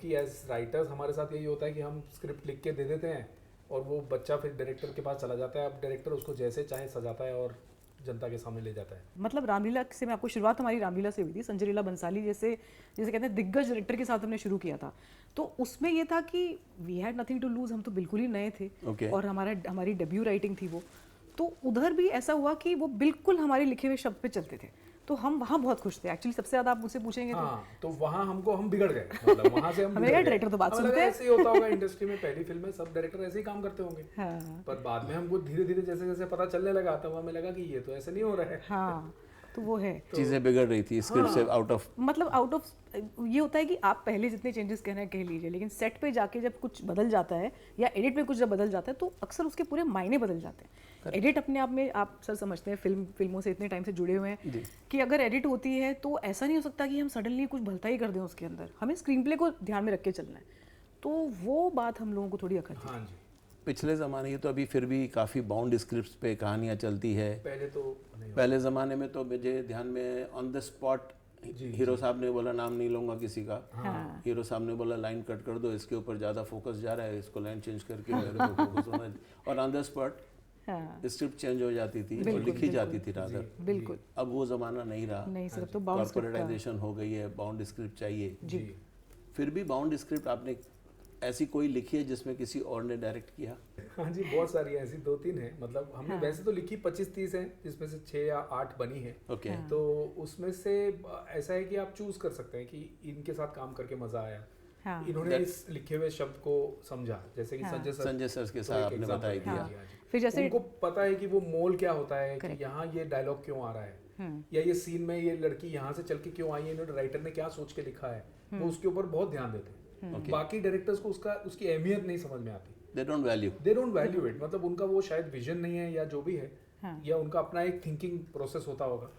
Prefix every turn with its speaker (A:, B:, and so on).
A: कि as writers हमारे साथ यही होता है कि हम स्क्रिप्ट लिख के दे देते हैं और वो बच्चा फिर डायरेक्टर के पास चला जाता है। अब डायरेक्टर उसको जैसे चाहे सजाता है और जनता के सामने ले जाता है।
B: मतलब रामलीला से मैं आपको शुरुआत हमारी रामलीला से हुई थी। संजय लीला बंसाली जैसे जैसे कहते हैं दिग्गज डायरेक्टर के साथ हमने शुरू किया था। तो उसमें ये था कि we had nothing to lose, हम तो बिल्कुल ही नए थे।
C: Okay.
B: और हमारी डेब्यू राइटिंग थी वो। तो उधर भी ऐसा हुआ कि वो बिल्कुल हमारे लिखे हुए शब्द पे चलते थे। तो हम वहाँ बहुत खुश थे एक्चुअली। सबसे ज़्यादा आप मुझसे पूछेंगे
A: हाँ, तो वहाँ हम बिगड़ गए, मतलब वहाँ से हम
B: हमें
A: बिगड़
B: क्या
A: गए।
B: डायरेक्टर तो बात
A: हमें लगा
B: सुनते हैं।
A: ऐसे ही होता होगा इंडस्ट्री में, पहली फिल्म में सब डायरेक्टर ऐसे ही काम करते होंगे।
B: हाँ
A: पर बाद में हमको धीरे धीरे जैसे जैसे पता चलने लगा तब हमें लगा कि ये तो ऐसे नहीं हो रहा है।
B: हाँ, तो वो है।
C: चीज़ें बिगड़ रही थी स्क्रिप्ट से आउट ऑफ।
B: मतलब आउट ऑफ ये होता है कि आप पहले जितने चेंजेस कह रहे हैं कह लीजिए, लेकिन सेट पे जाके जब कुछ बदल जाता है या एडिट में कुछ जब बदल जाता है तो अक्सर उसके पूरे मायने बदल जाते हैं। एडिट अपने आप में आप सर समझते हैं, फिल्मों से इतने टाइम से जुड़े हुए हैं कि अगर एडिट होती है तो ऐसा नहीं हो सकता कि हम सडनली कुछ भलता ही कर दें उसके अंदर। हमें स्क्रीन प्ले को ध्यान में रख के चलना है। तो वो बात हम लोगों को थोड़ी अखरती है।
A: हाँ जी,
C: पिछले ज़माने की तो अभी फिर भी काफ़ी बाउंड स्क्रिप्ट्स पे कहानियाँ चलती है।
A: पहले तो नहीं।
C: पहले ज़माने में तो मुझे ध्यान में ऑन द स्पॉट हीरो साहब ने बोला, नाम नहीं लूँगा किसी का, हीरो साहब ने बोला लाइन कट कर दो, इसके ऊपर ज़्यादा फोकस जा रहा है, इसको लाइन चेंज करके मेरे को फोकस होना है। और on the spot script change हो जाती थी और लिखी जाती थी रादर।
B: बिल्कुल
C: अब वो ज़माना नहीं रहा।
B: नहीं सर, अब तो बाउंड स्क्रिप्ट
C: कॉर्पोरेटाइजेशन हो गई है, बाउंड स्क्रिप्ट चाहिए।
A: जी।
C: फिर भी बाउंड स्क्रिप्ट आपने ऐसी कोई लिखी है जिसमें किसी और ने डायरेक्ट किया?
A: हाँ जी, बहुत सारी ऐसी 2-3 हैं। मतलब हमने वैसे तो लिखी 25-30 हैं, जिसमें से 6 या 8 बनी है।
C: ओके।
A: तो उसमें से ऐसा है कि आप चूज कर सकते हैं कि इनके साथ काम करके मजा आया।
B: हाँ।
A: इन्होंने इस लिखे हुए शब्द को समझा, जैसे कि संजय सर
C: के साथ आपने बता ही दिया।
B: फिर जैसे
A: उनको पता है कि वो मोल क्या होता है, कि यहाँ ये डायलॉग क्यों आ रहा है, या ये सीन में ये लड़की यहाँ से चल के क्यों आई है, इन्होंने राइटर ने क्या सोच के लिखा है, वो उसके ऊपर बहुत ध्यान देते हैं। बाकी डायरेक्टर्स को उसकी अहमियत नहीं समझ में आती।
C: दे डोंट वैल्यू
A: इट, मतलब उनका वो शायद विजन नहीं है या जो भी है, या उनका अपना एक थिंकिंग प्रोसेस होता होगा।